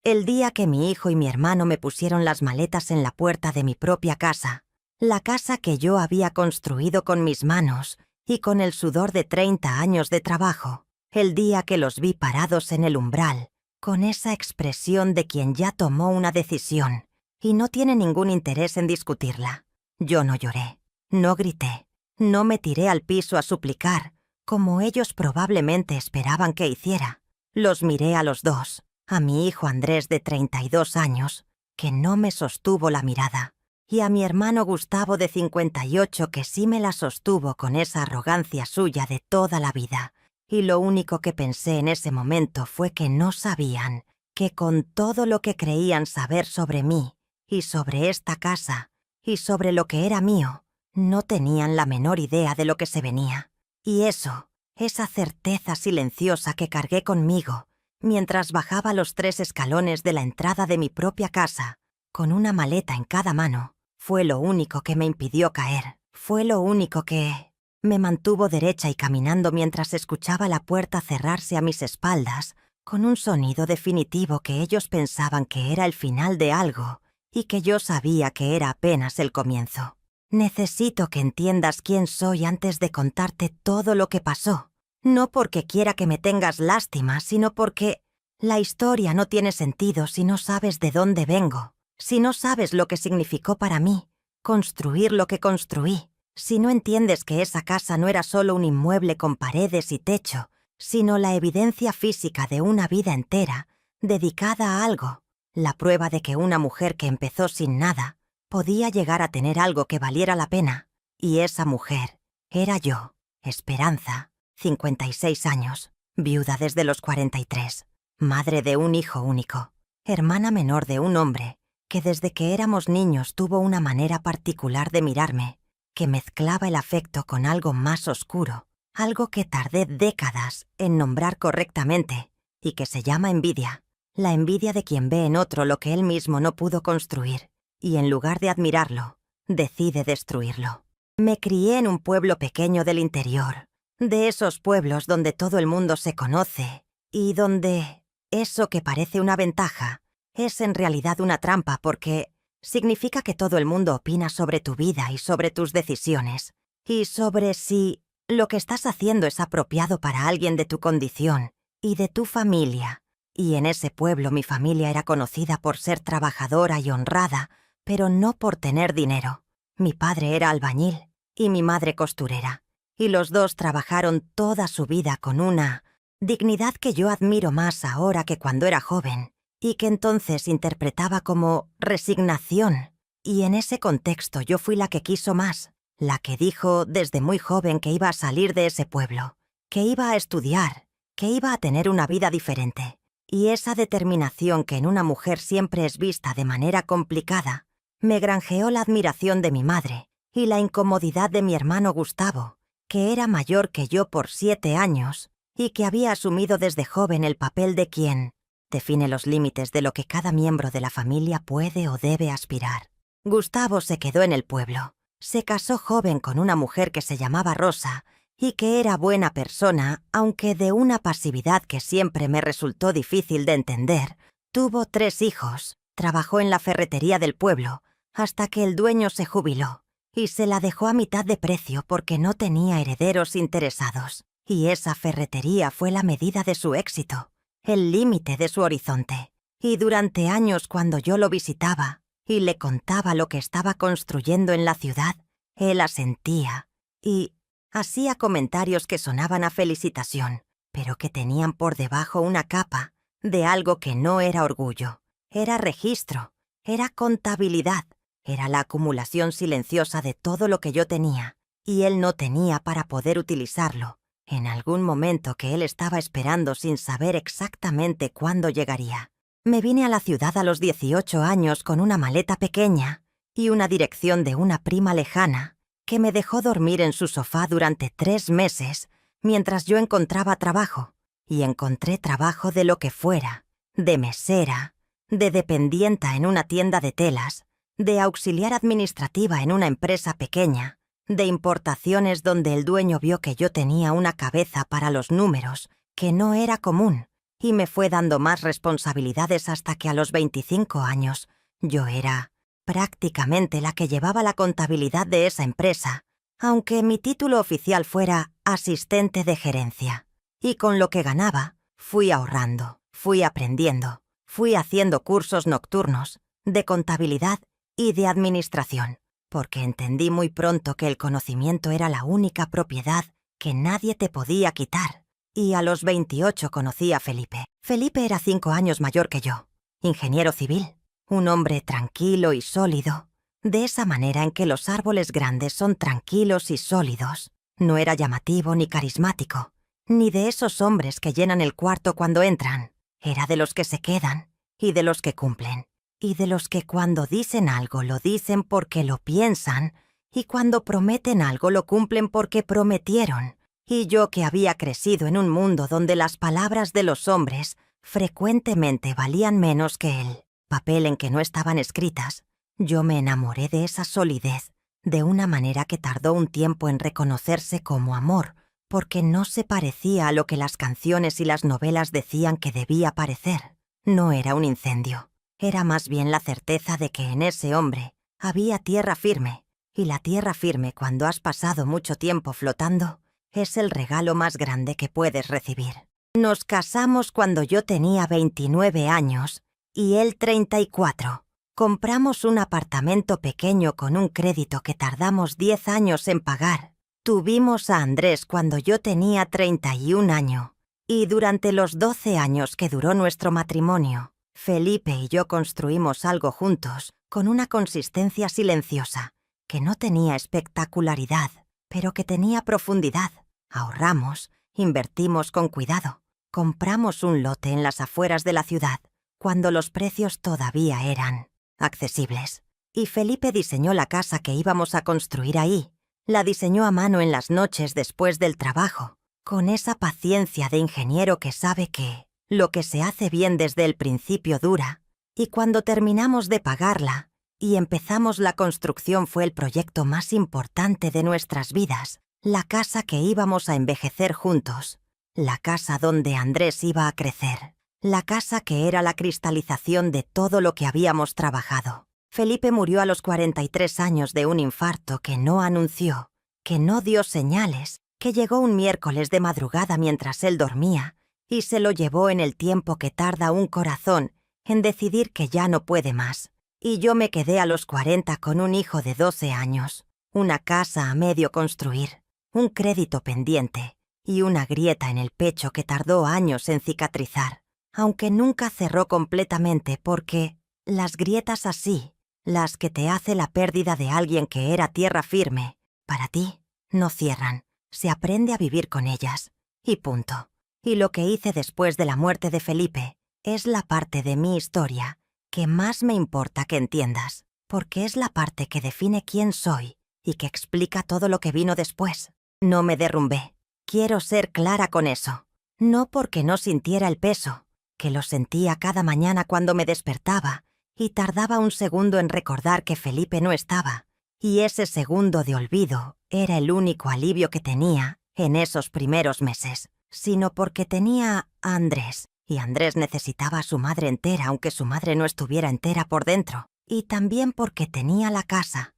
El día que mi hijo y mi hermano me pusieron las maletas en la puerta de mi propia casa, la casa que yo había construido con mis manos y con el sudor de 30 años de trabajo, el día que los vi parados en el umbral, con esa expresión de quien ya tomó una decisión y no tiene ningún interés en discutirla. Yo no lloré, no grité, no me tiré al piso a suplicar, como ellos probablemente esperaban que hiciera. Los miré a los dos, a mi hijo Andrés de 32 años, que no me sostuvo la mirada, y a mi hermano Gustavo de 58 que sí me la sostuvo con esa arrogancia suya de toda la vida. Y lo único que pensé en ese momento fue que no sabían, que con todo lo que creían saber sobre mí, y sobre esta casa, y sobre lo que era mío, no tenían la menor idea de lo que se venía. Y eso, esa certeza silenciosa que cargué conmigo, mientras bajaba los 3 escalones de la entrada de mi propia casa, con una maleta en cada mano, fue lo único que me impidió caer, fue lo único que me mantuvo derecha y caminando mientras escuchaba la puerta cerrarse a mis espaldas, con un sonido definitivo que ellos pensaban que era el final de algo y que yo sabía que era apenas el comienzo. Necesito que entiendas quién soy antes de contarte todo lo que pasó. No porque quiera que me tengas lástima, sino porque la historia no tiene sentido si no sabes de dónde vengo, si no sabes lo que significó para mí construir lo que construí, si no entiendes que esa casa no era solo un inmueble con paredes y techo, sino la evidencia física de una vida entera dedicada a algo, la prueba de que una mujer que empezó sin nada podía llegar a tener algo que valiera la pena, y esa mujer era yo, Esperanza, 56 años, viuda desde los 43, madre de un hijo único, hermana menor de un hombre que desde que éramos niños tuvo una manera particular de mirarme, que mezclaba el afecto con algo más oscuro, algo que tardé décadas en nombrar correctamente y que se llama envidia, la envidia de quien ve en otro lo que él mismo no pudo construir y en lugar de admirarlo, decide destruirlo. Me crié en un pueblo pequeño del interior, de esos pueblos donde todo el mundo se conoce y donde eso que parece una ventaja es en realidad una trampa porque significa que todo el mundo opina sobre tu vida y sobre tus decisiones y sobre si lo que estás haciendo es apropiado para alguien de tu condición y de tu familia. Y en ese pueblo mi familia era conocida por ser trabajadora y honrada, pero no por tener dinero. Mi padre era albañil y mi madre costurera, y los dos trabajaron toda su vida con una dignidad que yo admiro más ahora que cuando era joven, y que entonces interpretaba como resignación. Y en ese contexto yo fui la que quiso más, la que dijo desde muy joven que iba a salir de ese pueblo, que iba a estudiar, que iba a tener una vida diferente. Y esa determinación que en una mujer siempre es vista de manera complicada, me granjeó la admiración de mi madre y la incomodidad de mi hermano Gustavo, que era mayor que yo por 7 años y que había asumido desde joven el papel de quien define los límites de lo que cada miembro de la familia puede o debe aspirar. Gustavo se quedó en el pueblo, se casó joven con una mujer que se llamaba Rosa y que era buena persona, aunque de una pasividad que siempre me resultó difícil de entender. Tuvo 3 hijos, trabajó en la ferretería del pueblo, hasta que el dueño se jubiló, y se la dejó a mitad de precio porque no tenía herederos interesados. Y esa ferretería fue la medida de su éxito, el límite de su horizonte. Y durante años cuando yo lo visitaba y le contaba lo que estaba construyendo en la ciudad, él asentía y hacía comentarios que sonaban a felicitación, pero que tenían por debajo una capa de algo que no era orgullo, era registro, era contabilidad, era la acumulación silenciosa de todo lo que yo tenía, y él no tenía para poder utilizarlo, en algún momento que él estaba esperando sin saber exactamente cuándo llegaría. Me vine a la ciudad a los 18 años con una maleta pequeña y una dirección de una prima lejana, que me dejó dormir en su sofá durante 3 meses mientras yo encontraba trabajo, y encontré trabajo de lo que fuera, de mesera, de dependienta en una tienda de telas, de auxiliar administrativa en una empresa pequeña, de importaciones donde el dueño vio que yo tenía una cabeza para los números que no era común, y me fue dando más responsabilidades hasta que a los 25 años yo era prácticamente la que llevaba la contabilidad de esa empresa, aunque mi título oficial fuera asistente de gerencia. Y con lo que ganaba, fui ahorrando, fui aprendiendo, fui haciendo cursos nocturnos de contabilidad y de administración, porque entendí muy pronto que el conocimiento era la única propiedad que nadie te podía quitar. Y a los 28 conocí a Felipe. Felipe era 5 años mayor que yo, ingeniero civil, un hombre tranquilo y sólido, de esa manera en que los árboles grandes son tranquilos y sólidos. No era llamativo ni carismático, ni de esos hombres que llenan el cuarto cuando entran. Era de los que se quedan, y de los que cumplen, y de los que cuando dicen algo lo dicen porque lo piensan, y cuando prometen algo lo cumplen porque prometieron. Y yo, que había crecido en un mundo donde las palabras de los hombres frecuentemente valían menos que el papel en que no estaban escritas, yo me enamoré de esa solidez de una manera que tardó un tiempo en reconocerse como amor, porque no se parecía a lo que las canciones y las novelas decían que debía parecer. No era un incendio, era más bien la certeza de que en ese hombre había tierra firme, y la tierra firme, cuando has pasado mucho tiempo flotando, es el regalo más grande que puedes recibir. Nos casamos cuando yo tenía 29 años y él 34. Compramos un apartamento pequeño con un crédito que tardamos 10 años en pagar. Tuvimos a Andrés cuando yo tenía 31 años. Y durante los 12 años que duró nuestro matrimonio, Felipe y yo construimos algo juntos, con una consistencia silenciosa, que no tenía espectacularidad, pero que tenía profundidad. Ahorramos, invertimos con cuidado, compramos un lote en las afueras de la ciudad, cuando los precios todavía eran accesibles. Y Felipe diseñó la casa que íbamos a construir ahí. La diseñó a mano en las noches después del trabajo, con esa paciencia de ingeniero que sabe que lo que se hace bien desde el principio dura. Y cuando terminamos de pagarla y empezamos la construcción, fue el proyecto más importante de nuestras vidas. La casa que íbamos a envejecer juntos, la casa donde Andrés iba a crecer, la casa que era la cristalización de todo lo que habíamos trabajado. Felipe murió a los 43 años de un infarto que no anunció, que no dio señales, que llegó un miércoles de madrugada mientras él dormía y se lo llevó en el tiempo que tarda un corazón en decidir que ya no puede más. Y yo me quedé a los 40 con un hijo de 12 años, una casa a medio construir, un crédito pendiente y una grieta en el pecho que tardó años en cicatrizar, aunque nunca cerró completamente, porque las grietas así, las que te hace la pérdida de alguien que era tierra firme, para ti, no cierran, se aprende a vivir con ellas, y punto. Y lo que hice después de la muerte de Felipe es la parte de mi historia que más me importa que entiendas, porque es la parte que define quién soy y que explica todo lo que vino después. No me derrumbé. Quiero ser clara con eso. No porque no sintiera el peso, que lo sentía cada mañana cuando me despertaba, y tardaba un segundo en recordar que Felipe no estaba, y ese segundo de olvido era el único alivio que tenía en esos primeros meses, sino porque tenía a Andrés, y Andrés necesitaba a su madre entera aunque su madre no estuviera entera por dentro, y también porque tenía la casa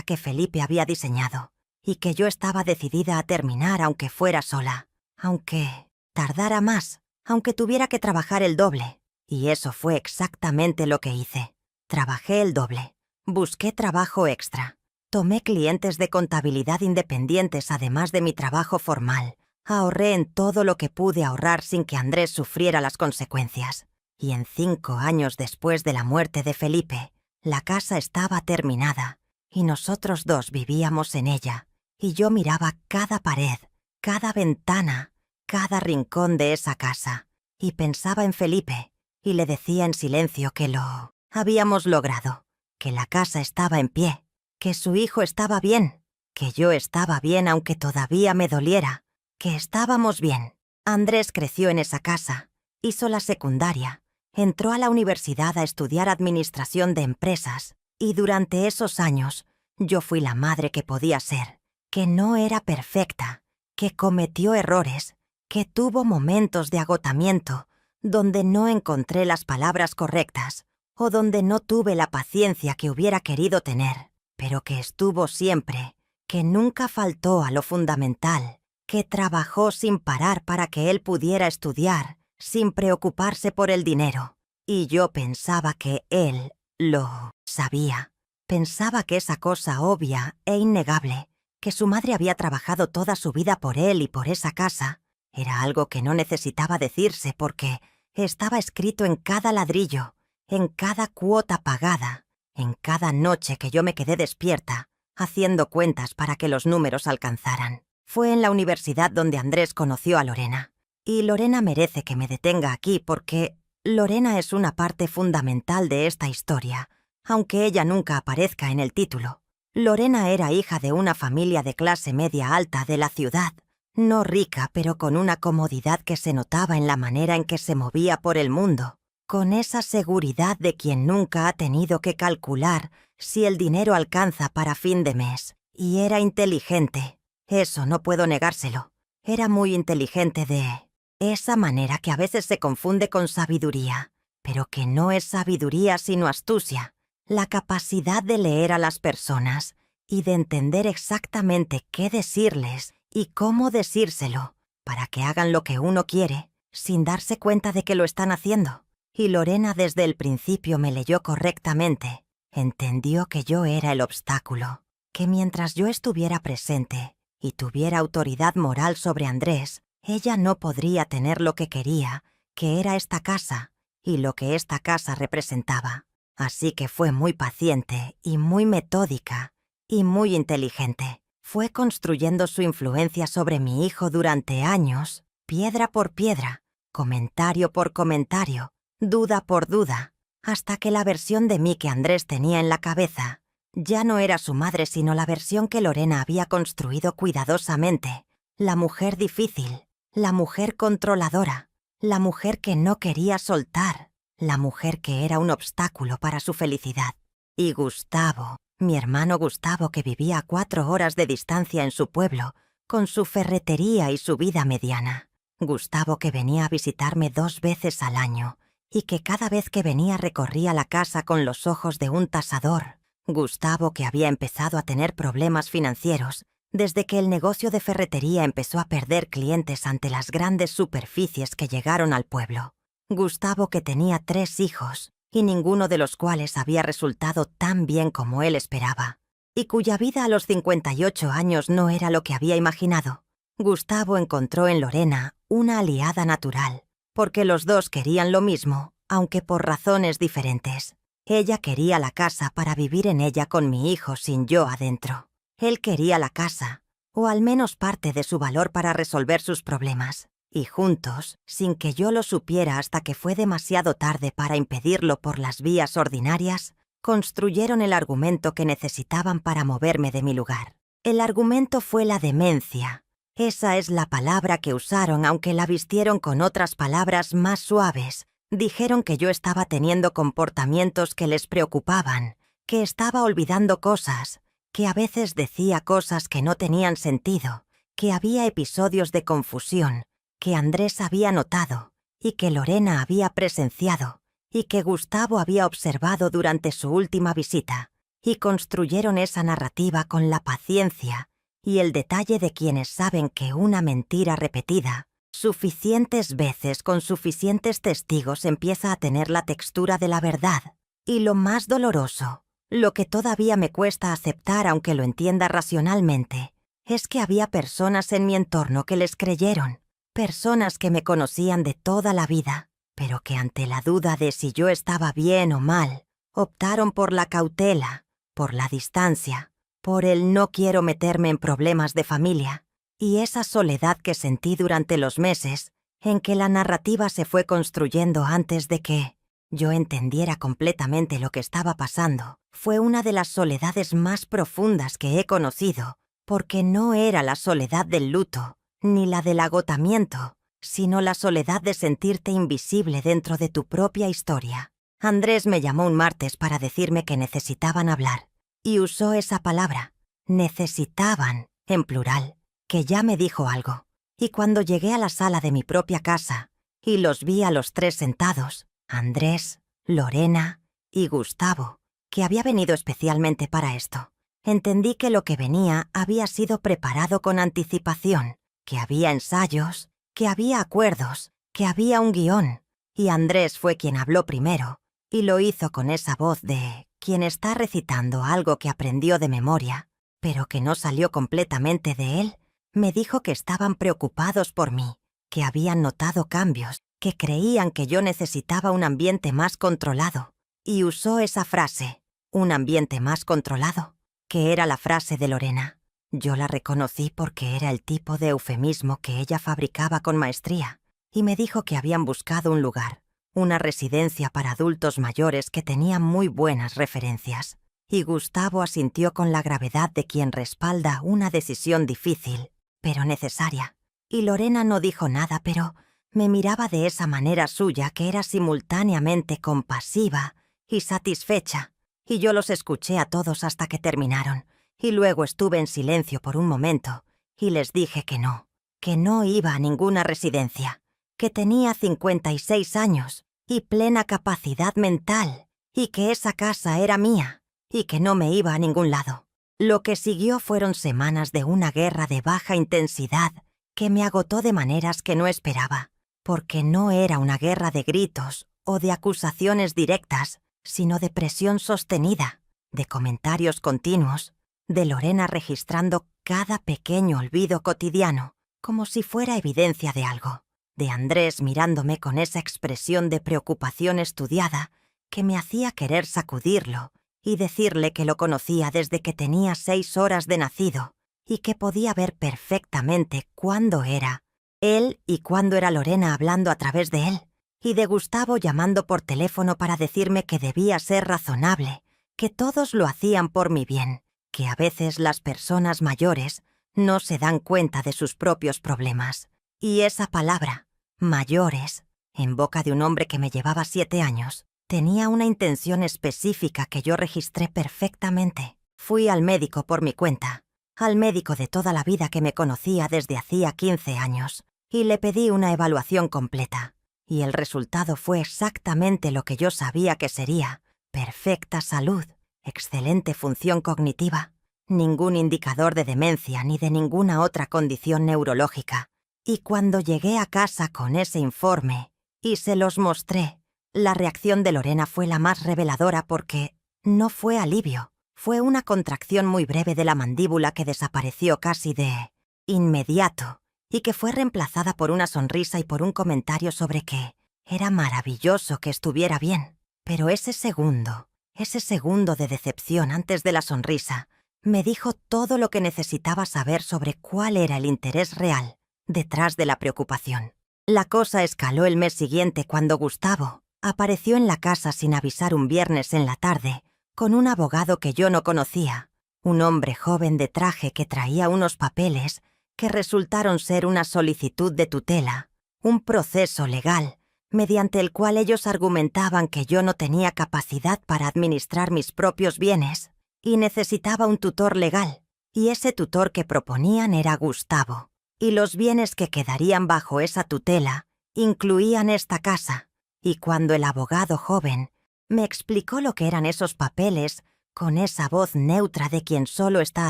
que Felipe había diseñado, y que yo estaba decidida a terminar aunque fuera sola, aunque tardara más, aunque tuviera que trabajar el doble. Y eso fue exactamente lo que hice. Trabajé el doble, busqué trabajo extra, tomé clientes de contabilidad independientes además de mi trabajo formal, ahorré en todo lo que pude ahorrar sin que Andrés sufriera las consecuencias. Y en 5 años después de la muerte de Felipe, la casa estaba terminada, y nosotros dos vivíamos en ella, y yo miraba cada pared, cada ventana, cada rincón de esa casa, y pensaba en Felipe, y le decía en silencio que lo habíamos logrado, que la casa estaba en pie, que su hijo estaba bien, que yo estaba bien aunque todavía me doliera, que estábamos bien. Andrés creció en esa casa, hizo la secundaria, entró a la universidad a estudiar administración de empresas, y durante esos años yo fui la madre que podía ser, que no era perfecta, que cometió errores, que tuvo momentos de agotamiento donde no encontré las palabras correctas o donde no tuve la paciencia que hubiera querido tener, pero que estuvo siempre, que nunca faltó a lo fundamental, que trabajó sin parar para que él pudiera estudiar, sin preocuparse por el dinero. Y yo pensaba que él lo sabía. Pensaba que esa cosa obvia e innegable, que su madre había trabajado toda su vida por él y por esa casa, era algo que no necesitaba decirse porque estaba escrito en cada ladrillo, en cada cuota pagada, en cada noche que yo me quedé despierta, haciendo cuentas para que los números alcanzaran. Fue en la universidad donde Andrés conoció a Lorena. Y Lorena merece que me detenga aquí porque Lorena es una parte fundamental de esta historia, aunque ella nunca aparezca en el título. Lorena era hija de una familia de clase media alta de la ciudad, no rica, pero con una comodidad que se notaba en la manera en que se movía por el mundo, con esa seguridad de quien nunca ha tenido que calcular si el dinero alcanza para fin de mes. Y era inteligente, eso no puedo negárselo. Era muy inteligente de esa manera que a veces se confunde con sabiduría, pero que no es sabiduría sino astucia, la capacidad de leer a las personas y de entender exactamente qué decirles y cómo decírselo, para que hagan lo que uno quiere, sin darse cuenta de que lo están haciendo. Y Lorena desde el principio me leyó correctamente. Entendió que yo era el obstáculo, que mientras yo estuviera presente y tuviera autoridad moral sobre Andrés, ella no podría tener lo que quería, que era esta casa, y lo que esta casa representaba. Así que fue muy paciente y muy metódica y muy inteligente. Fue construyendo su influencia sobre mi hijo durante años, piedra por piedra, comentario por comentario, duda por duda, hasta que la versión de mí que Andrés tenía en la cabeza ya no era su madre sino la versión que Lorena había construido cuidadosamente, la mujer difícil, la mujer controladora, la mujer que no quería soltar, la mujer que era un obstáculo para su felicidad. Y Gustavo, mi hermano Gustavo, que vivía a 4 horas de distancia en su pueblo, con su ferretería y su vida mediana. Gustavo, que venía a visitarme 2 veces al año, y que cada vez que venía recorría la casa con los ojos de un tasador. Gustavo, que había empezado a tener problemas financieros desde que el negocio de ferretería empezó a perder clientes ante las grandes superficies que llegaron al pueblo. Gustavo, que tenía 3 hijos, y ninguno de los cuales había resultado tan bien como él esperaba, y cuya vida a los 58 años no era lo que había imaginado. Gustavo encontró en Lorena una aliada natural, porque los dos querían lo mismo, aunque por razones diferentes. Ella quería la casa para vivir en ella con mi hijo sin yo adentro. Él quería la casa, o al menos parte de su valor para resolver sus problemas. Y juntos, sin que yo lo supiera hasta que fue demasiado tarde para impedirlo por las vías ordinarias, construyeron el argumento que necesitaban para moverme de mi lugar. El argumento fue la demencia. Esa es la palabra que usaron, aunque la vistieron con otras palabras más suaves. Dijeron que yo estaba teniendo comportamientos que les preocupaban, que estaba olvidando cosas, que a veces decía cosas que no tenían sentido, que había episodios de confusión, que Andrés había notado y que Lorena había presenciado y que Gustavo había observado durante su última visita, y construyeron esa narrativa con la paciencia y el detalle de quienes saben que una mentira repetida suficientes veces con suficientes testigos empieza a tener la textura de la verdad. Y lo más doloroso, lo que todavía me cuesta aceptar aunque lo entienda racionalmente, es que había personas en mi entorno que les creyeron, personas que me conocían de toda la vida, pero que ante la duda de si yo estaba bien o mal, optaron por la cautela, por la distancia, por el no quiero meterme en problemas de familia. Y esa soledad que sentí durante los meses en que la narrativa se fue construyendo antes de que yo entendiera completamente lo que estaba pasando, fue una de las soledades más profundas que he conocido, porque no era la soledad del luto, ni la del agotamiento, sino la soledad de sentirte invisible dentro de tu propia historia. Andrés me llamó un martes para decirme que necesitaban hablar, y usó esa palabra, necesitaban, en plural, que ya me dijo algo, y cuando llegué a la sala de mi propia casa y los vi a los tres sentados, Andrés, Lorena y Gustavo, que había venido especialmente para esto, entendí que lo que venía había sido preparado con anticipación, que había ensayos, que había acuerdos, que había un guión, y Andrés fue quien habló primero, y lo hizo con esa voz de quien está recitando algo que aprendió de memoria, pero que no salió completamente de él. Me dijo que estaban preocupados por mí, que habían notado cambios, que creían que yo necesitaba un ambiente más controlado, y usó esa frase, un ambiente más controlado, que era la frase de Lorena. Yo la reconocí porque era el tipo de eufemismo que ella fabricaba con maestría, y me dijo que habían buscado un lugar, una residencia para adultos mayores que tenía muy buenas referencias, y Gustavo asintió con la gravedad de quien respalda una decisión difícil, pero necesaria. Y Lorena no dijo nada, pero me miraba de esa manera suya que era simultáneamente compasiva y satisfecha, y yo los escuché a todos hasta que terminaron, y luego estuve en silencio por un momento, y les dije que no iba a ninguna residencia, que tenía 56 años y plena capacidad mental, y que esa casa era mía, y que no me iba a ningún lado. Lo que siguió fueron semanas de una guerra de baja intensidad que me agotó de maneras que no esperaba, porque no era una guerra de gritos o de acusaciones directas, sino de presión sostenida, de comentarios continuos, de Lorena registrando cada pequeño olvido cotidiano, como si fuera evidencia de algo, de Andrés mirándome con esa expresión de preocupación estudiada que me hacía querer sacudirlo y decirle que lo conocía desde que tenía 6 horas de nacido y que podía ver perfectamente cuándo era él y cuándo era Lorena hablando a través de él, y de Gustavo llamando por teléfono para decirme que debía ser razonable, que todos lo hacían por mi bien, que a veces las personas mayores no se dan cuenta de sus propios problemas. Y esa palabra, mayores, en boca de un hombre que me llevaba 7 años, tenía una intención específica que yo registré perfectamente. Fui al médico por mi cuenta, al médico de toda la vida que me conocía desde hacía 15 años, y le pedí una evaluación completa. Y el resultado fue exactamente lo que yo sabía que sería: perfecta salud, excelente función cognitiva, ningún indicador de demencia ni de ninguna otra condición neurológica. Y cuando llegué a casa con ese informe y se los mostré, la reacción de Lorena fue la más reveladora porque no fue alivio, fue una contracción muy breve de la mandíbula que desapareció casi de inmediato y que fue reemplazada por una sonrisa y por un comentario sobre que era maravilloso que estuviera bien. Pero ese segundo de decepción antes de la sonrisa, me dijo todo lo que necesitaba saber sobre cuál era el interés real detrás de la preocupación. La cosa escaló el mes siguiente cuando Gustavo apareció en la casa sin avisar un viernes en la tarde, con un abogado que yo no conocía, un hombre joven de traje que traía unos papeles que resultaron ser una solicitud de tutela, un proceso legal, mediante el cual ellos argumentaban que yo no tenía capacidad para administrar mis propios bienes y necesitaba un tutor legal, y ese tutor que proponían era Gustavo, y los bienes que quedarían bajo esa tutela incluían esta casa. Y cuando el abogado joven me explicó lo que eran esos papeles con esa voz neutra de quien solo está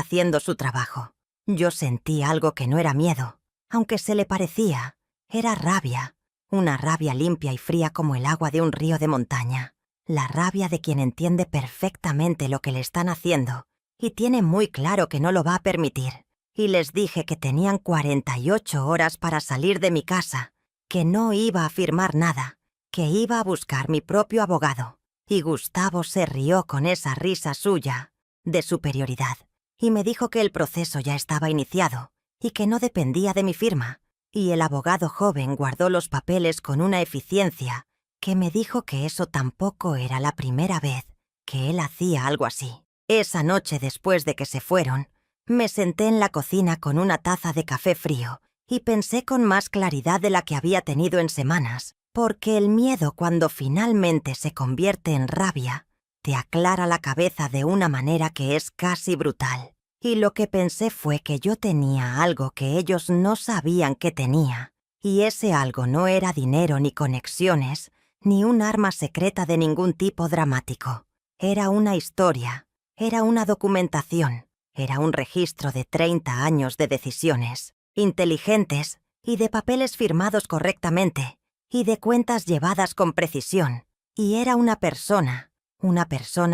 haciendo su trabajo, yo sentí algo que no era miedo, aunque se le parecía, era rabia, una rabia limpia y fría como el agua de un río de montaña, la rabia de quien entiende perfectamente lo que le están haciendo y tiene muy claro que no lo va a permitir. Y les dije que tenían 48 horas para salir de mi casa, que no iba a firmar nada, que iba a buscar mi propio abogado. Y Gustavo se rió con esa risa suya de superioridad y me dijo que el proceso ya estaba iniciado y que no dependía de mi firma. Y el abogado joven guardó los papeles con una eficiencia que me dijo que eso tampoco era la primera vez que él hacía algo así. Esa noche, después de que se fueron, me senté en la cocina con una taza de café frío y pensé con más claridad de la que había tenido en semanas, porque el miedo, cuando finalmente se convierte en rabia, te aclara la cabeza de una manera que es casi brutal. Y lo que pensé fue que yo tenía algo que ellos no sabían que tenía, y ese algo no era dinero ni conexiones, ni un arma secreta de ningún tipo dramático. Era una historia, era una documentación, era un registro de 30 años de decisiones, inteligentes y de papeles firmados correctamente, y de cuentas llevadas con precisión. Y era una persona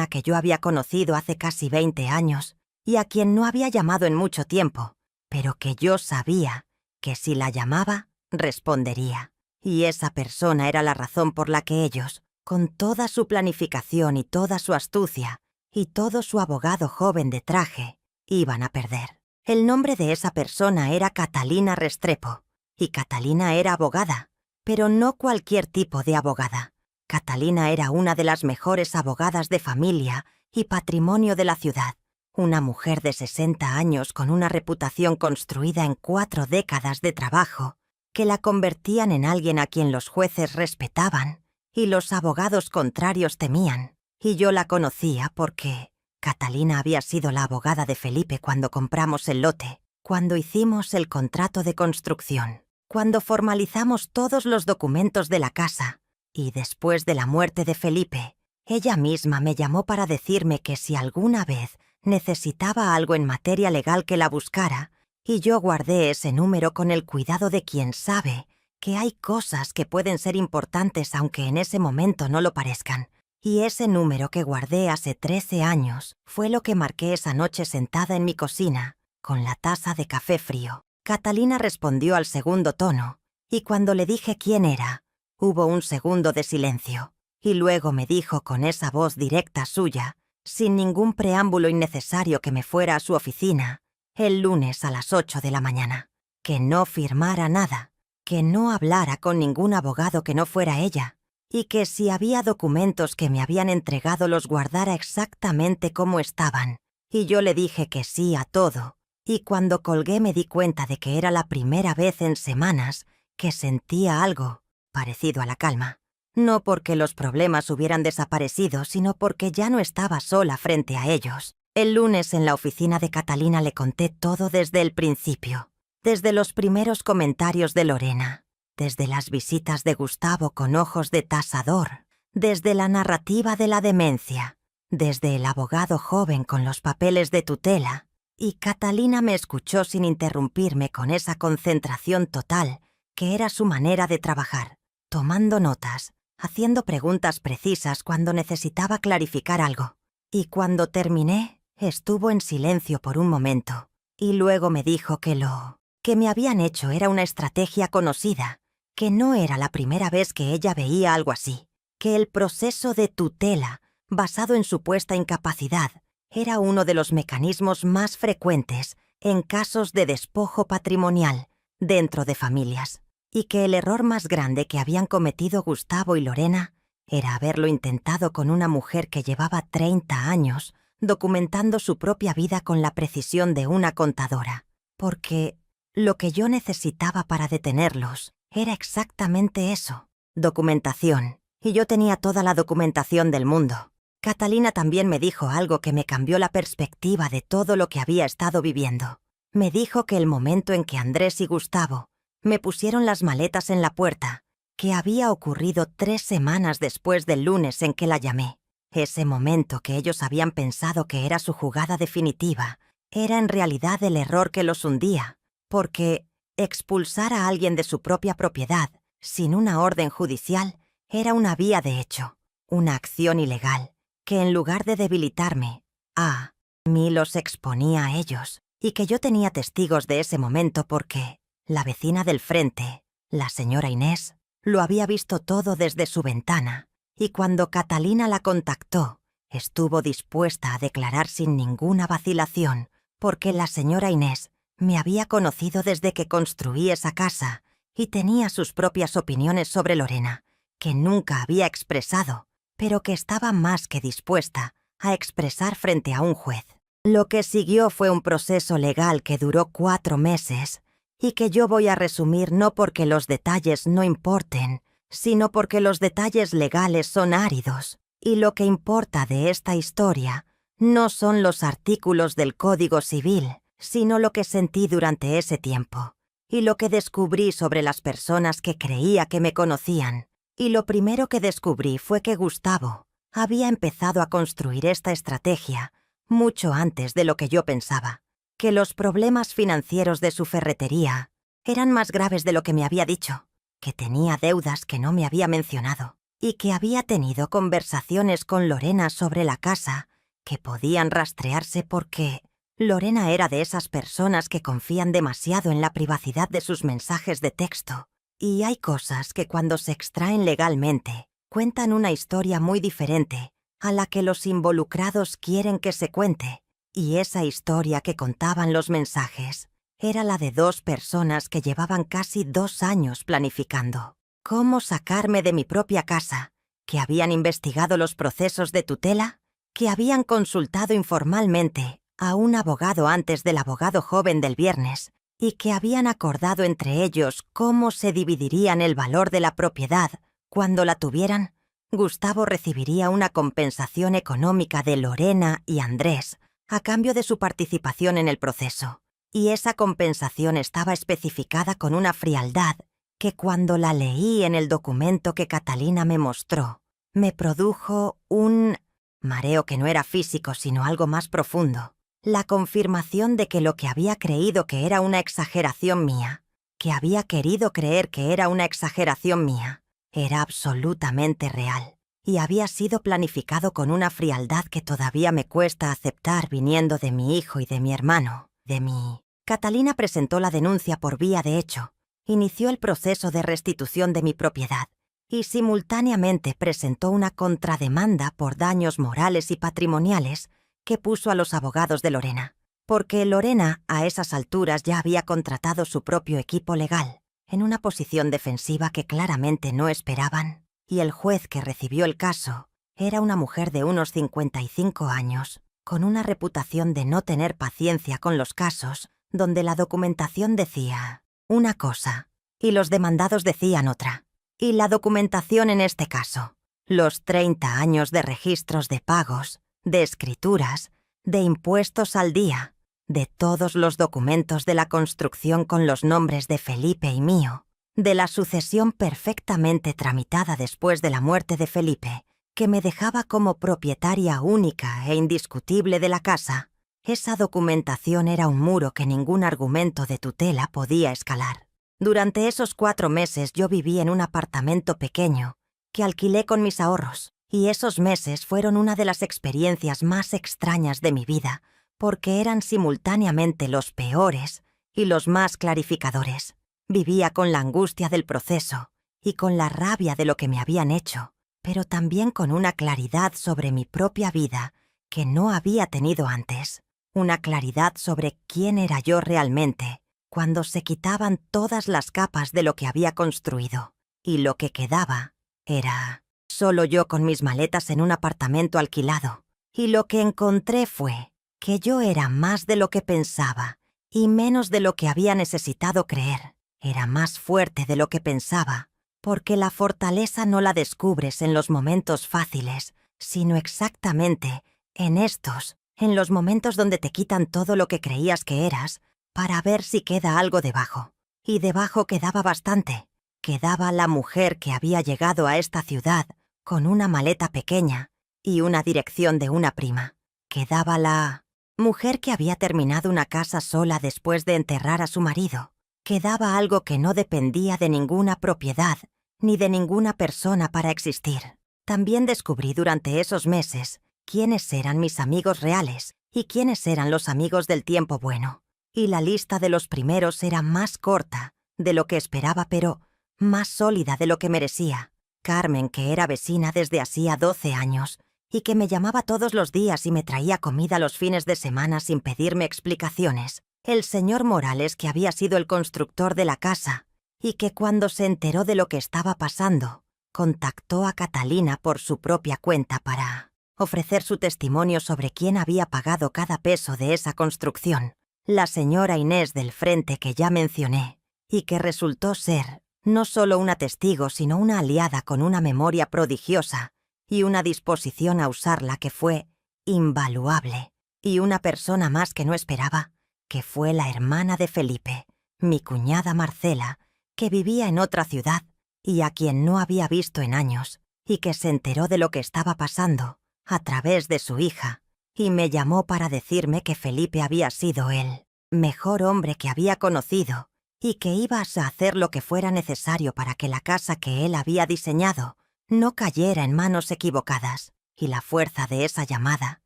que yo había conocido hace casi 20 años y a quien no había llamado en mucho tiempo, pero que yo sabía que si la llamaba, respondería. Y esa persona era la razón por la que ellos, con toda su planificación y toda su astucia, y todo su abogado joven de traje, iban a perder. El nombre de esa persona era Catalina Restrepo, y Catalina era abogada, pero no cualquier tipo de abogada. Catalina era una de las mejores abogadas de familia y patrimonio de la ciudad, una mujer de 60 años con una reputación construida en 4 décadas de trabajo, que la convertían en alguien a quien los jueces respetaban y los abogados contrarios temían. Y yo la conocía porque Catalina había sido la abogada de Felipe cuando compramos el lote, cuando hicimos el contrato de construcción, cuando formalizamos todos los documentos de la casa, y después de la muerte de Felipe, ella misma me llamó para decirme que si alguna vez necesitaba algo en materia legal que la buscara, y yo guardé ese número con el cuidado de quien sabe que hay cosas que pueden ser importantes aunque en ese momento no lo parezcan. Y ese número que guardé hace 13 años fue lo que marqué esa noche sentada en mi cocina, con la taza de café frío. Catalina respondió al segundo tono, y cuando le dije quién era, hubo un segundo de silencio, y luego me dijo con esa voz directa suya, sin ningún preámbulo innecesario que me fuera a su oficina, el lunes a las 8 de la mañana, que no firmara nada, que no hablara con ningún abogado que no fuera ella, y que si había documentos que me habían entregado los guardara exactamente como estaban. Y yo le dije que sí a todo, y cuando colgué me di cuenta de que era la primera vez en semanas que sentía algo parecido a la calma. No porque los problemas hubieran desaparecido, sino porque ya no estaba sola frente a ellos. El lunes en la oficina de Catalina le conté todo desde el principio, desde los primeros comentarios de Lorena, desde las visitas de Gustavo con ojos de tasador, desde la narrativa de la demencia, desde el abogado joven con los papeles de tutela, y Catalina me escuchó sin interrumpirme con esa concentración total que era su manera de trabajar, tomando notas, haciendo preguntas precisas cuando necesitaba clarificar algo. Y cuando terminé, estuvo en silencio por un momento, y luego me dijo que lo que me habían hecho era una estrategia conocida, que no era la primera vez que ella veía algo así, que el proceso de tutela, basado en supuesta incapacidad, era uno de los mecanismos más frecuentes en casos de despojo patrimonial dentro de familias, y que el error más grande que habían cometido Gustavo y Lorena era haberlo intentado con una mujer que llevaba 30 años documentando su propia vida con la precisión de una contadora, porque lo que yo necesitaba para detenerlos era exactamente eso, documentación, y yo tenía toda la documentación del mundo. Catalina también me dijo algo que me cambió la perspectiva de todo lo que había estado viviendo. Me dijo que el momento en que Andrés y Gustavo me pusieron las maletas en la puerta, que había ocurrido 3 semanas después del lunes en que la llamé. Ese momento que ellos habían pensado que era su jugada definitiva, era en realidad el error que los hundía, porque expulsar a alguien de su propia propiedad, sin una orden judicial, era una vía de hecho, una acción ilegal, que en lugar de debilitarme, a mí los exponía a ellos, y que yo tenía testigos de ese momento porque la vecina del frente, la señora Inés, lo había visto todo desde su ventana, y cuando Catalina la contactó, estuvo dispuesta a declarar sin ninguna vacilación, porque la señora Inés me había conocido desde que construí esa casa y tenía sus propias opiniones sobre Lorena, que nunca había expresado, pero que estaba más que dispuesta a expresar frente a un juez. Lo que siguió fue un proceso legal que duró 4 meses, y que yo voy a resumir no porque los detalles no importen, sino porque los detalles legales son áridos, y lo que importa de esta historia No son los artículos del Código Civil, sino lo que sentí durante ese tiempo, y lo que descubrí sobre las personas que creía que me conocían. Y lo primero que descubrí fue que Gustavo había empezado a construir esta estrategia mucho antes de lo que yo pensaba, que los problemas financieros de su ferretería eran más graves de lo que me había dicho, que tenía deudas que no me había mencionado, y que había tenido conversaciones con Lorena sobre la casa que podían rastrearse porque Lorena era de esas personas que confían demasiado en la privacidad de sus mensajes de texto, y hay cosas que cuando se extraen legalmente cuentan una historia muy diferente a la que los involucrados quieren que se cuente, y esa historia que contaban los mensajes era la de dos personas que llevaban casi 2 años planificando cómo sacarme de mi propia casa, que habían investigado los procesos de tutela, que habían consultado informalmente a un abogado antes del abogado joven del viernes y que habían acordado entre ellos cómo se dividirían el valor de la propiedad cuando la tuvieran. Gustavo recibiría una compensación económica de Lorena y Andrés a cambio de su participación en el proceso, y esa compensación estaba especificada con una frialdad que cuando la leí en el documento que Catalina me mostró, me produjo un mareo que no era físico sino algo más profundo. La confirmación de que lo que había creído que era una exageración mía, que había querido creer que era una exageración mía, era absolutamente real, y había sido planificado con una frialdad que todavía me cuesta aceptar viniendo de mi hijo y de mi hermano, de mí. Catalina presentó la denuncia por vía de hecho, inició el proceso de restitución de mi propiedad, y simultáneamente presentó una contrademanda por daños morales y patrimoniales que puso a los abogados de Lorena, porque Lorena a esas alturas ya había contratado su propio equipo legal, en una posición defensiva que claramente no esperaban, y el juez que recibió el caso era una mujer de unos 55 años, con una reputación de no tener paciencia con los casos, donde la documentación decía una cosa y los demandados decían otra, y la documentación en este caso, los 30 años de registros de pagos, de escrituras, de impuestos al día, de todos los documentos de la construcción con los nombres de Felipe y mío, de la sucesión perfectamente tramitada después de la muerte de Felipe, que me dejaba como propietaria única e indiscutible de la casa. Esa documentación era un muro que ningún argumento de tutela podía escalar. Durante esos 4 meses yo viví en un apartamento pequeño que alquilé con mis ahorros, y esos meses fueron una de las experiencias más extrañas de mi vida, porque eran simultáneamente los peores y los más clarificadores. Vivía con la angustia del proceso y con la rabia de lo que me habían hecho, pero también con una claridad sobre mi propia vida que no había tenido antes, una claridad sobre quién era yo realmente, cuando se quitaban todas las capas de lo que había construido, y lo que quedaba era solo yo con mis maletas en un apartamento alquilado, y lo que encontré fue que yo era más de lo que pensaba y menos de lo que había necesitado creer. Era más fuerte de lo que pensaba, porque la fortaleza no la descubres en los momentos fáciles, sino exactamente en estos, en los momentos donde te quitan todo lo que creías que eras, para ver si queda algo debajo. Y debajo quedaba bastante. Quedaba la mujer que había llegado a esta ciudad con una maleta pequeña y una dirección de una prima. Quedaba la mujer que había terminado una casa sola después de enterrar a su marido. Quedaba algo que no dependía de ninguna propiedad ni de ninguna persona para existir. También descubrí durante esos meses quiénes eran mis amigos reales y quiénes eran los amigos del tiempo bueno. Y la lista de los primeros era más corta de lo que esperaba, pero más sólida de lo que merecía. Carmen, que era vecina desde hacía 12 años y que me llamaba todos los días y me traía comida los fines de semana sin pedirme explicaciones. El señor Morales, que había sido el constructor de la casa y que cuando se enteró de lo que estaba pasando, contactó a Catalina por su propia cuenta para ofrecer su testimonio sobre quién había pagado cada peso de esa construcción. La señora Inés del frente que ya mencioné, y que resultó ser no solo una testigo sino una aliada con una memoria prodigiosa y una disposición a usarla que fue invaluable, y una persona más que no esperaba, que fue la hermana de Felipe, mi cuñada Marcela, que vivía en otra ciudad y a quien no había visto en años, y que se enteró de lo que estaba pasando a través de su hija, y me llamó para decirme que Felipe había sido el mejor hombre que había conocido y que ibas a hacer lo que fuera necesario para que la casa que él había diseñado no cayera en manos equivocadas. Y la fuerza de esa llamada,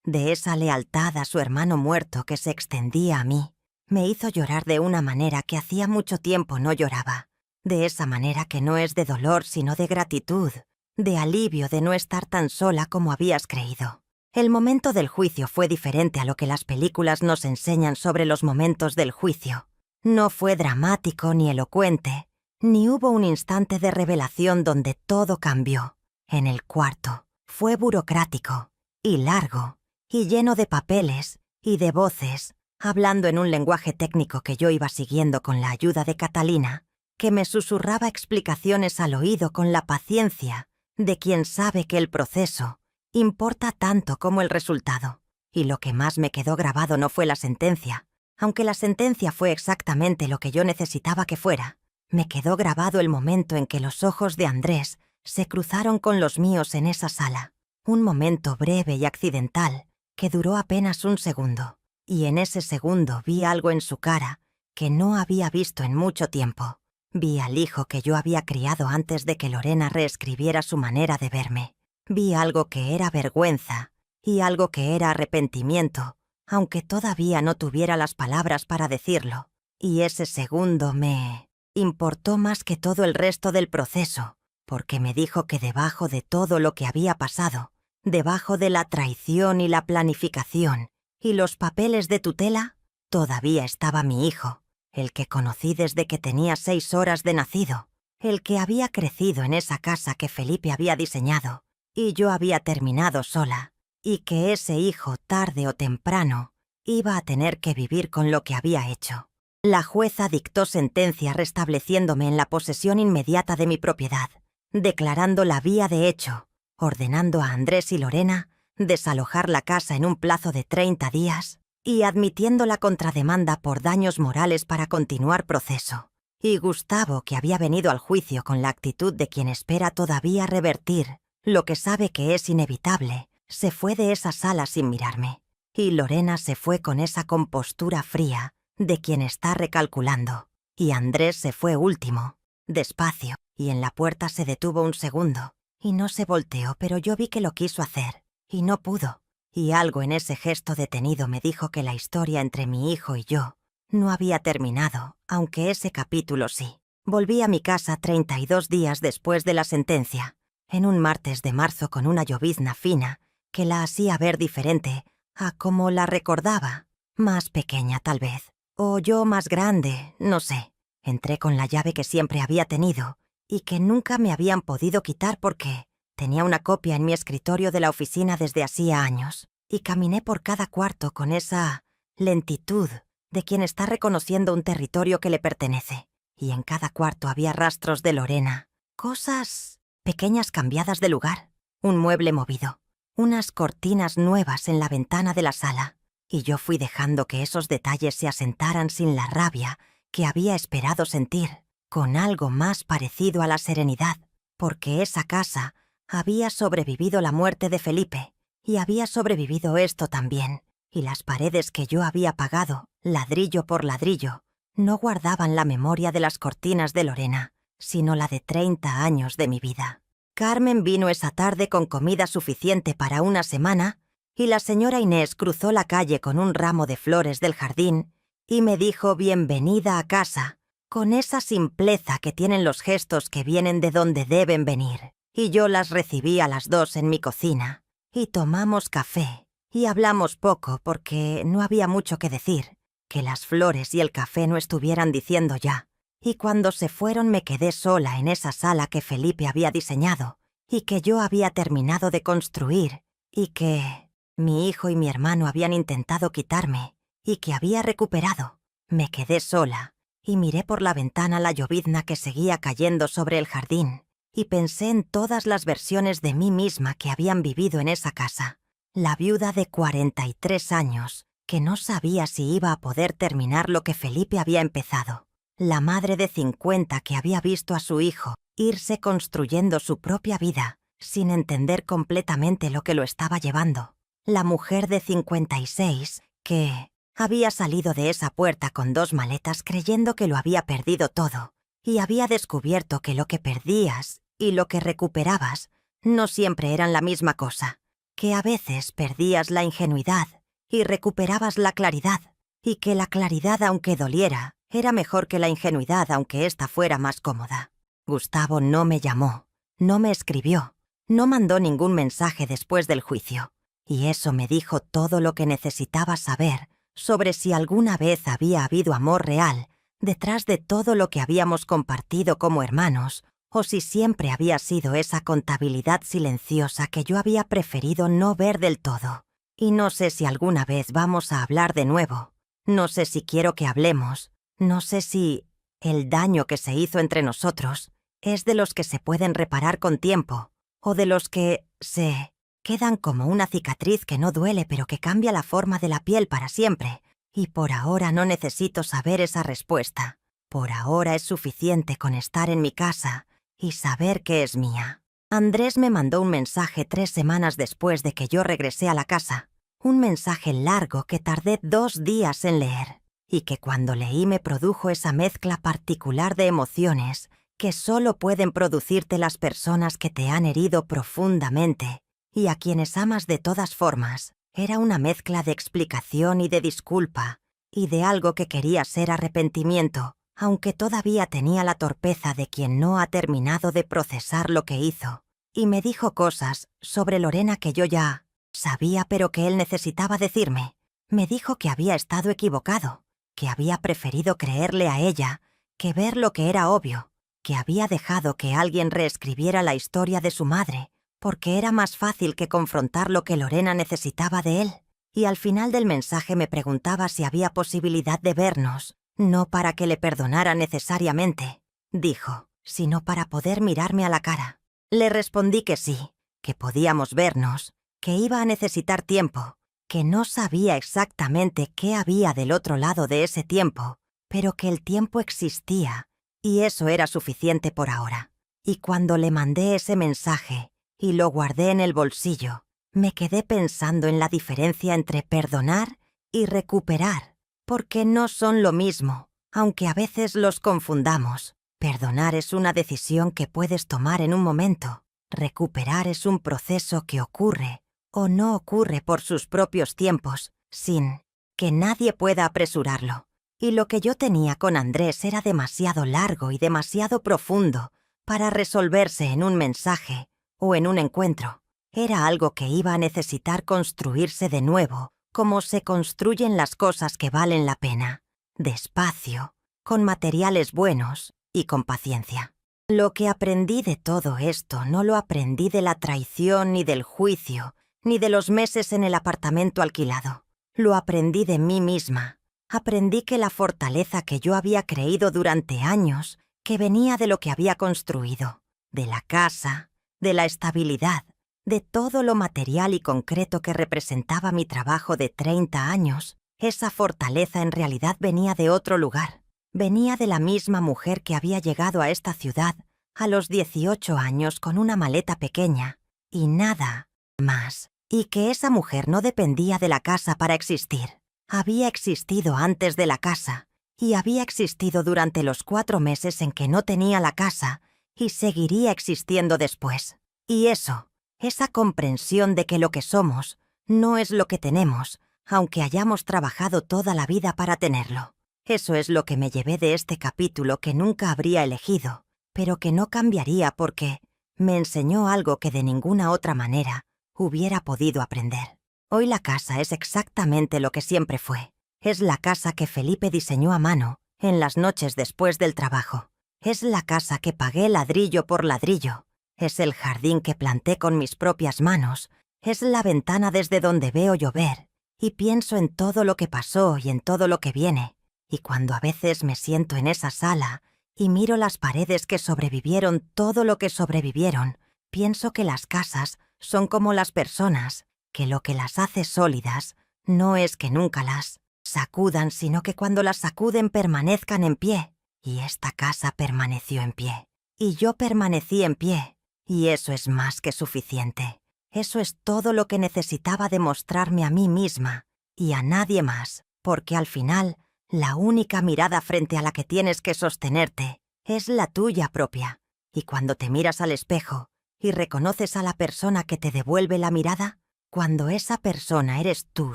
de esa lealtad a su hermano muerto que se extendía a mí, me hizo llorar de una manera que hacía mucho tiempo no lloraba. De esa manera que no es de dolor sino de gratitud, de alivio de no estar tan sola como habías creído. El momento del juicio fue diferente a lo que las películas nos enseñan sobre los momentos del juicio. No fue dramático ni elocuente, ni hubo un instante de revelación donde todo cambió. En el cuarto fue burocrático, y largo, y lleno de papeles y de voces, hablando en un lenguaje técnico que yo iba siguiendo con la ayuda de Catalina, que me susurraba explicaciones al oído con la paciencia de quien sabe que el proceso importa tanto como el resultado. Y lo que más me quedó grabado no fue la sentencia, aunque la sentencia fue exactamente lo que yo necesitaba que fuera. Me quedó grabado el momento en que los ojos de Andrés se cruzaron con los míos en esa sala. Un momento breve y accidental que duró apenas un segundo, y en ese segundo vi algo en su cara que no había visto en mucho tiempo. Vi al hijo que yo había criado antes de que Lorena reescribiera su manera de verme. Vi algo que era vergüenza y algo que era arrepentimiento, aunque todavía no tuviera las palabras para decirlo. Y ese segundo me importó más que todo el resto del proceso, porque me dijo que debajo de todo lo que había pasado, debajo de la traición y la planificación y los papeles de tutela, todavía estaba mi hijo, el que conocí desde que tenía 6 horas de nacido, el que había crecido en esa casa que Felipe había diseñado y yo había terminado sola, y que ese hijo, tarde o temprano, iba a tener que vivir con lo que había hecho. La jueza dictó sentencia restableciéndome en la posesión inmediata de mi propiedad, declarando la vía de hecho, ordenando a Andrés y Lorena desalojar la casa en un plazo de 30 días y admitiendo la contrademanda por daños morales para continuar proceso. Y Gustavo, que había venido al juicio con la actitud de quien espera todavía revertir lo que sabe que es inevitable, se fue de esa sala sin mirarme. Y Lorena se fue con esa compostura fría de quien está recalculando. Y Andrés se fue último, despacio, y en la puerta se detuvo un segundo, y no se volteó, pero yo vi que lo quiso hacer, y no pudo. Y algo en ese gesto detenido me dijo que la historia entre mi hijo y yo no había terminado, aunque ese capítulo sí. Volví a mi casa 32 días después de la sentencia, en un martes de marzo con una llovizna fina que la hacía ver diferente a como la recordaba, más pequeña tal vez, o yo más grande, no sé. Entré con la llave que siempre había tenido y que nunca me habían podido quitar porque tenía una copia en mi escritorio de la oficina desde hacía años, y caminé por cada cuarto con esa lentitud de quien está reconociendo un territorio que le pertenece. Y en cada cuarto había rastros de Lorena, cosas pequeñas cambiadas de lugar, un mueble movido, unas cortinas nuevas en la ventana de la sala, y yo fui dejando que esos detalles se asentaran sin la rabia que había esperado sentir, con algo más parecido a la serenidad, porque esa casa había sobrevivido la muerte de Felipe, y había sobrevivido esto también, y las paredes que yo había pagado, ladrillo por ladrillo, no guardaban la memoria de las cortinas de Lorena, sino la de 30 años de mi vida. Carmen vino esa tarde con comida suficiente para una semana, y la señora Inés cruzó la calle con un ramo de flores del jardín y me dijo bienvenida a casa, con esa simpleza que tienen los gestos que vienen de donde deben venir. Y yo las recibí a las 2 en mi cocina, y tomamos café, y hablamos poco porque no había mucho que decir, que las flores y el café no estuvieran diciendo ya. Y cuando se fueron me quedé sola en esa sala que Felipe había diseñado, y que yo había terminado de construir, y que mi hijo y mi hermano habían intentado quitarme, y que había recuperado. Me quedé sola, y miré por la ventana la llovizna que seguía cayendo sobre el jardín, y pensé en todas las versiones de mí misma que habían vivido en esa casa. la viuda de 43 años, que no sabía si iba a poder terminar lo que Felipe había empezado, la madre de 50 que había visto a su hijo irse construyendo su propia vida, sin entender completamente lo que lo estaba llevando, la mujer de 56 que había salido de esa puerta con 2 maletas creyendo que lo había perdido todo, y había descubierto que lo que perdías y lo que recuperabas no siempre eran la misma cosa, que a veces perdías la ingenuidad y recuperabas la claridad, y que la claridad, aunque doliera, era mejor que la ingenuidad, aunque ésta fuera más cómoda. Gustavo no me llamó, no me escribió, no mandó ningún mensaje después del juicio, y eso me dijo todo lo que necesitaba saber sobre si alguna vez había habido amor real detrás de todo lo que habíamos compartido como hermanos, o si siempre había sido esa contabilidad silenciosa que yo había preferido no ver del todo. Y no sé si alguna vez vamos a hablar de nuevo, no sé si quiero que hablemos, no sé si el daño que se hizo entre nosotros es de los que se pueden reparar con tiempo, o de los que se quedan como una cicatriz que no duele pero que cambia la forma de la piel para siempre. Y por ahora no necesito saber esa respuesta. Por ahora es suficiente con estar en mi casa y saber que es mía. Andrés me mandó un mensaje 3 semanas después de que yo regresé a la casa. Un mensaje largo que tardé 2 días en leer, y que cuando leí me produjo esa mezcla particular de emociones que solo pueden producirte las personas que te han herido profundamente y a quienes amas de todas formas. Era una mezcla de explicación y de disculpa, y de algo que quería ser arrepentimiento, aunque todavía tenía la torpeza de quien no ha terminado de procesar lo que hizo. Y me dijo cosas sobre Lorena que yo ya sabía pero que él necesitaba decirme. Me dijo que había estado equivocado, que había preferido creerle a ella que ver lo que era obvio, que había dejado que alguien reescribiera la historia de su madre, porque era más fácil que confrontar lo que Lorena necesitaba de él. Y al final del mensaje me preguntaba si había posibilidad de vernos, no para que le perdonara necesariamente, dijo, sino para poder mirarme a la cara. Le respondí que sí, que podíamos vernos, que iba a necesitar tiempo, que no sabía exactamente qué había del otro lado de ese tiempo, pero que el tiempo existía, y eso era suficiente por ahora. Y cuando le mandé ese mensaje, y lo guardé en el bolsillo, me quedé pensando en la diferencia entre perdonar y recuperar, porque no son lo mismo, aunque a veces los confundamos. Perdonar es una decisión que puedes tomar en un momento. Recuperar es un proceso que ocurre o no ocurre por sus propios tiempos, sin que nadie pueda apresurarlo. Y lo que yo tenía con Andrés era demasiado largo y demasiado profundo para resolverse en un mensaje o en un encuentro. Era algo que iba a necesitar construirse de nuevo, como se construyen las cosas que valen la pena, despacio, con materiales buenos y con paciencia. Lo que aprendí de todo esto no lo aprendí de la traición ni del juicio, ni de los meses en el apartamento alquilado. Lo aprendí de mí misma. Aprendí que la fortaleza que yo había creído durante años, que venía de lo que había construido, de la casa, de la estabilidad, de todo lo material y concreto que representaba mi trabajo de 30 años, esa fortaleza en realidad venía de otro lugar. Venía de la misma mujer que había llegado a esta ciudad a los 18 años con una maleta pequeña y nada más, y que esa mujer no dependía de la casa para existir. Había existido antes de la casa y había existido durante los 4 meses en que no tenía la casa y seguiría existiendo después. Y eso, esa comprensión de que lo que somos no es lo que tenemos, aunque hayamos trabajado toda la vida para tenerlo. Eso es lo que me llevé de este capítulo que nunca habría elegido, pero que no cambiaría porque me enseñó algo que de ninguna otra manera hubiera podido aprender. Hoy la casa es exactamente lo que siempre fue. Es la casa que Felipe diseñó a mano en las noches después del trabajo. Es la casa que pagué ladrillo por ladrillo. Es el jardín que planté con mis propias manos. Es la ventana desde donde veo llover y pienso en todo lo que pasó y en todo lo que viene. Y cuando a veces me siento en esa sala y miro las paredes que sobrevivieron todo lo que sobrevivieron, pienso que las casas son como las personas, que lo que las hace sólidas no es que nunca las sacudan, sino que cuando las sacuden permanezcan en pie. Y esta casa permaneció en pie. Y yo permanecí en pie. Y eso es más que suficiente. Eso es todo lo que necesitaba demostrarme a mí misma y a nadie más, porque al final, la única mirada frente a la que tienes que sostenerte es la tuya propia. Y cuando te miras al espejo y reconoces a la persona que te devuelve la mirada, cuando esa persona eres tú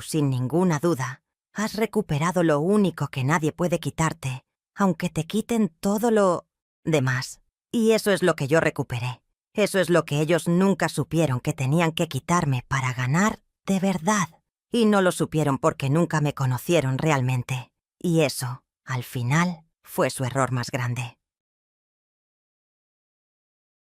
sin ninguna duda, has recuperado lo único que nadie puede quitarte, aunque te quiten todo lo demás. Y eso es lo que yo recuperé. Eso es lo que ellos nunca supieron que tenían que quitarme para ganar de verdad. Y no lo supieron porque nunca me conocieron realmente. Y eso, al final, fue su error más grande.